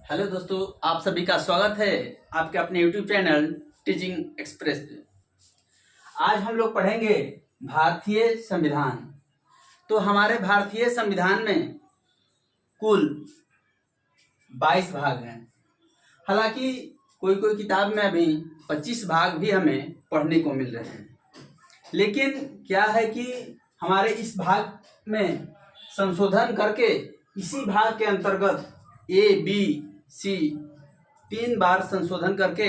Hello दोस्तों, आप सभी का स्वागत है आपके अपने YouTube चैनल टीचिंग एक्सप्रेस पे। आज हम लोग पढ़ेंगे भारतीय संविधान। तो हमारे भारतीय संविधान में कुल 22 भाग हैं। हालांकि कोई कोई किताब में अभी 25 भाग भी हमें पढ़ने को मिल रहे हैं, लेकिन क्या है कि हमारे इस भाग में संशोधन करके इसी भाग के अंतर्गत ABC 3 बार संशोधन करके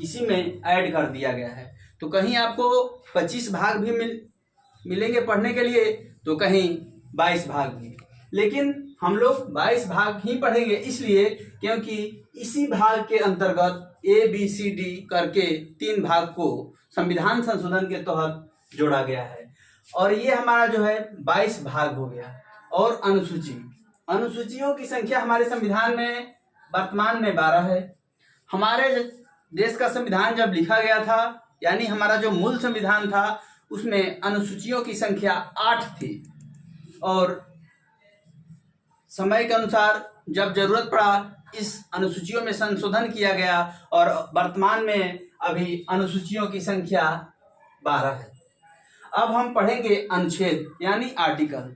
इसी में ऐड कर दिया गया है। तो कहीं आपको 25 भाग भी मिलेंगे पढ़ने के लिए, तो कहीं 22 भाग भी, लेकिन हम लोग 22 भाग ही पढ़ेंगे, इसलिए क्योंकि इसी भाग के अंतर्गत ABCD करके 3 भाग को संविधान संशोधन के तहत जोड़ा गया है। और ये हमारा जो है 22 भाग हो गया। और अनुसूचियों की संख्या हमारे संविधान में वर्तमान में 12 है। हमारे देश का संविधान जब लिखा गया था, यानी हमारा जो मूल संविधान था, उसमें अनुसूचियों की संख्या 8 थी। और समय के अनुसार जब जरूरत पड़ा, इस अनुसूचियों में संशोधन किया गया और वर्तमान में अभी अनुसूचियों की संख्या 12 है। अब हम पढ़ेंगे अनुच्छेद यानी आर्टिकल।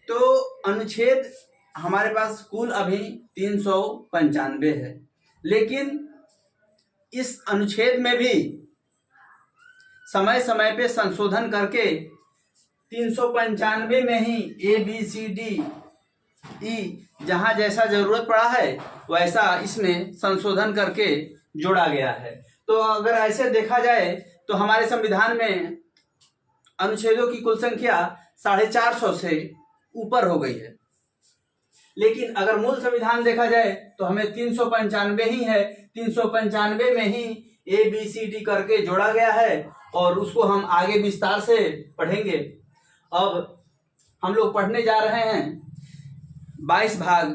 तो अनुच्छेद हमारे पास कुल अभी 395 है, लेकिन इस अनुच्छेद में भी समय समय पे संशोधन करके 395 में ही ABCDE जहां जैसा जरूरत पड़ा है वैसा इसमें संशोधन करके जोड़ा गया है। तो अगर ऐसे देखा जाए तो हमारे संविधान में अनुच्छेदों की कुल संख्या 450 से ऊपर हो गई है, लेकिन अगर मूल संविधान देखा जाए तो हमें 395 ही है। 395 में ही ABCD करके जोड़ा गया है और उसको हम आगे विस्तार से पढ़ेंगे। अब हम लोग पढ़ने जा रहे हैं 22 भाग।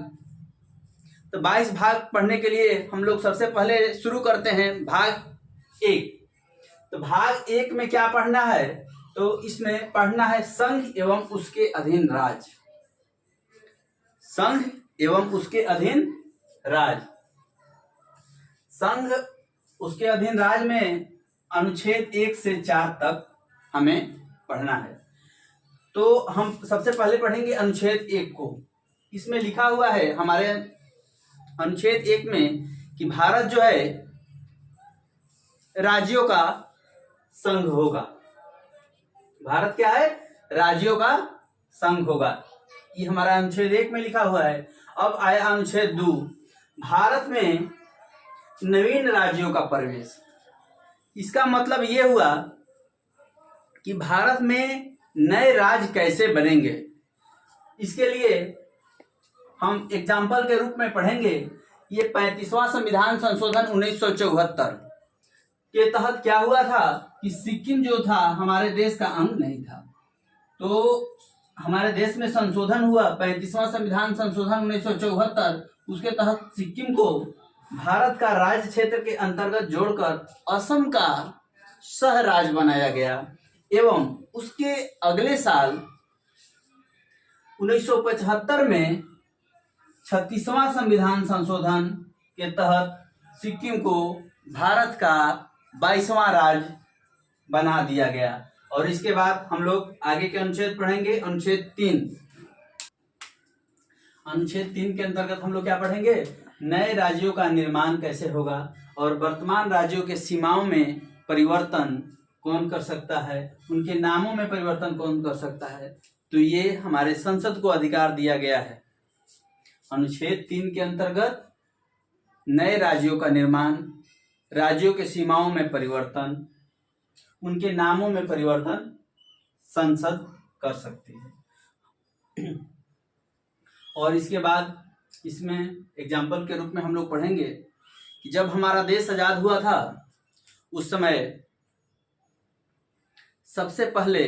तो 22 भाग पढ़ने के लिए हम लोग सबसे पहले शुरू करते हैं भाग 1। तो भाग 1 में क्या पढ़ना है? तो इसमें पढ़ना है संघ एवं उसके अधीन राज्य। संघ एवं उसके अधीन राज्य। संघ उसके अधीन राज्य में अनुच्छेद 1 से 4 तक हमें पढ़ना है। तो हम सबसे पहले पढ़ेंगे अनुच्छेद 1 को। इसमें लिखा हुआ है हमारे अनुच्छेद 1 में कि भारत जो है राज्यों का संघ होगा। भारत क्या है? राज्यों का संघ होगा। ये हमारा अनुच्छेद 1 में लिखा हुआ है। अब आया अनुच्छेद 2, भारत में नवीन राज्यों का प्रवेश। इसका मतलब ये हुआ कि भारत में नए राज्य कैसे बनेंगे। इसके लिए हम एग्जाम्पल के रूप में पढ़ेंगे। ये 35वां संविधान संशोधन 1974 के तहत क्या हुआ था कि सिक्किम जो था हमारे देश का अंग नहीं था। तो हमारे देश में संशोधन हुआ 35वां संविधान संशोधन 1974। उसके तहत सिक्किम को भारत का राज्य क्षेत्र के अंतर्गत जोड़कर असम का सह राज्य बनाया गया एवं उसके अगले साल 1975 में 36वां संविधान संशोधन के तहत सिक्किम को भारत का 22वां राज्य बना दिया गया। और इसके बाद हम लोग आगे के अनुच्छेद पढ़ेंगे। अनुच्छेद 3। अनुच्छेद 3 के अंतर्गत हम लोग क्या पढ़ेंगे? नए राज्यों का निर्माण कैसे होगा और वर्तमान राज्यों के सीमाओं में परिवर्तन कौन कर सकता है, उनके नामों में परिवर्तन कौन कर सकता है। तो ये हमारे संसद को अधिकार दिया गया है। अनुच्छेद 3 के अंतर्गत नए राज्यों का निर्माण, राज्यों के सीमाओं में परिवर्तन, उनके नामों में परिवर्तन संसद कर सकती है। और इसके बाद इसमें एग्जाम्पल के रूप में हम लोग पढ़ेंगे कि जब हमारा देश आजाद हुआ था उस समय सबसे पहले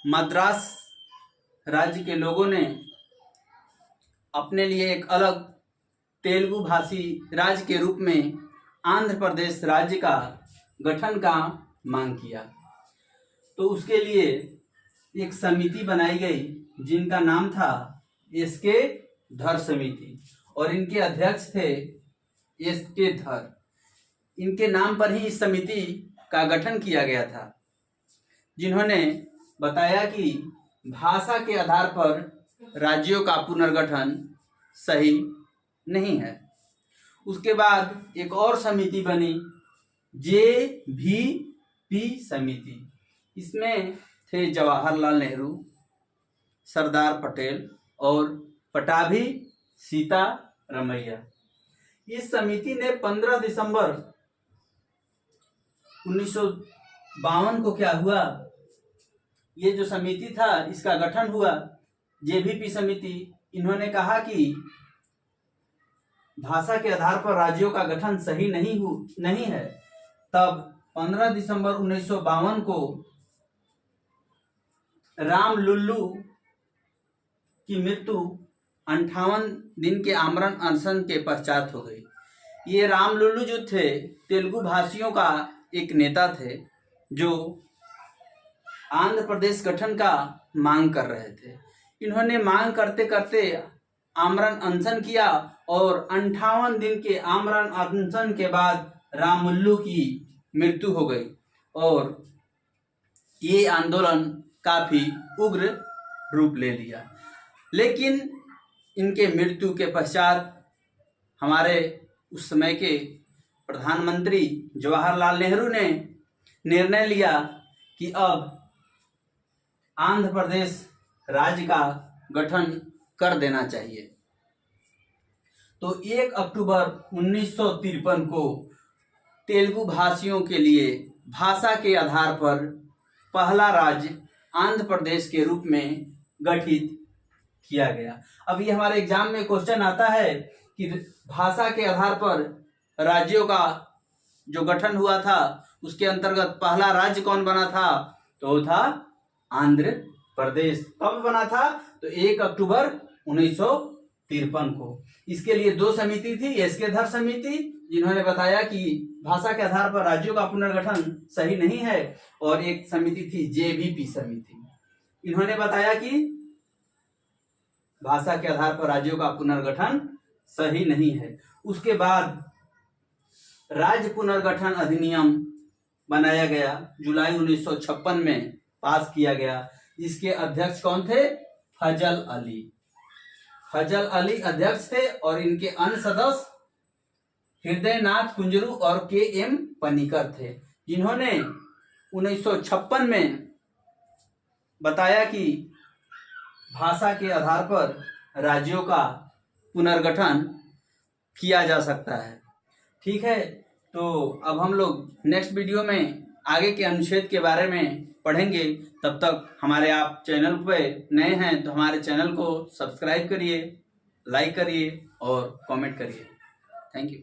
मद्रास राज्य के लोगों ने अपने लिए एक अलग तेलुगु भाषी राज्य के रूप में आंध्र प्रदेश राज्य का गठन का मांग किया। तो उसके लिए एक समिति बनाई गई जिनका नाम था एस के धर समिति। और इनके अध्यक्ष थे एस.के. धर। इनके नाम पर ही इस समिति का गठन किया गया था, जिन्होंने बताया कि भाषा के आधार पर राज्यों का पुनर्गठन सही नहीं है। उसके बाद एक और समिति बनी, जे.वी.पी. समिति। इसमें थे जवाहरलाल नेहरू, सरदार पटेल और पटाभी सीतारमैया। इस समिति ने 15 दिसंबर 1952 को क्या हुआ, ये जो समिति था इसका गठन हुआ, जे.वी.पी. समिति। इन्होंने कहा कि भाषा के आधार पर राज्यों का गठन सही नहीं है। तब 15 दिसंबर 1952 को राम लुल्लू की मृत्यु 58 दिन के आमरण अनशन के पश्चात हो गई। ये राम लुल्लू जो थे तेलुगु भाषियों का एक नेता थे, जो आंध्र प्रदेश गठन का मांग कर रहे थे। इन्होंने मांग करते करते आमरण अनशन किया और 58 दिन के आमरण अनशन के बाद राम लुल्लू की मृत्यु हो गई और ये आंदोलन काफी उग्र रूप ले लिया। लेकिन इनके मृत्यु के पश्चात हमारे उस समय के प्रधानमंत्री जवाहरलाल नेहरू ने निर्णय लिया कि अब आंध्र प्रदेश राज्य का गठन कर देना चाहिए। तो 1 अक्टूबर 1953 को तेलुगु भाषियों के लिए भाषा के आधार पर पहला राज्य आंध्र प्रदेश के रूप में गठित किया गया। अब ये हमारे एग्जाम में क्वेश्चन आता है कि भाषा के आधार पर राज्यों का जो गठन हुआ था उसके अंतर्गत पहला राज्य कौन बना था, तो वो था आंध्र प्रदेश। कब बना था, तो 1 अक्टूबर 1953 को। इसके लिए 2 समिति थी, एस.के. धर समिति, जिन्होंने बताया कि भाषा के आधार पर राज्यों का पुनर्गठन सही नहीं है, और एक समिति थी जे.वी.पी. समिति। इन्होंने बताया कि भाषा के आधार पर राज्यों का पुनर्गठन सही नहीं है। उसके बाद राज्य पुनर्गठन अधिनियम बनाया गया, जुलाई 1956 में पास किया गया। इसके अध्यक्ष कौन थे, फजल अली। फजल अली अध्यक्ष थे और इनके अन्य सदस्य हृदयनाथ कुंजरू और के.एम. पनिकर थे, जिन्होंने 1956 में बताया कि भाषा के आधार पर राज्यों का पुनर्गठन किया जा सकता है। ठीक है, तो अब हम लोग नेक्स्ट वीडियो में आगे के अनुच्छेद के बारे में पढ़ेंगे। तब तक हमारे आप चैनल पे नए हैं तो हमारे चैनल को सब्सक्राइब करिए, लाइक करिए और कमेंट करिए। Thank you.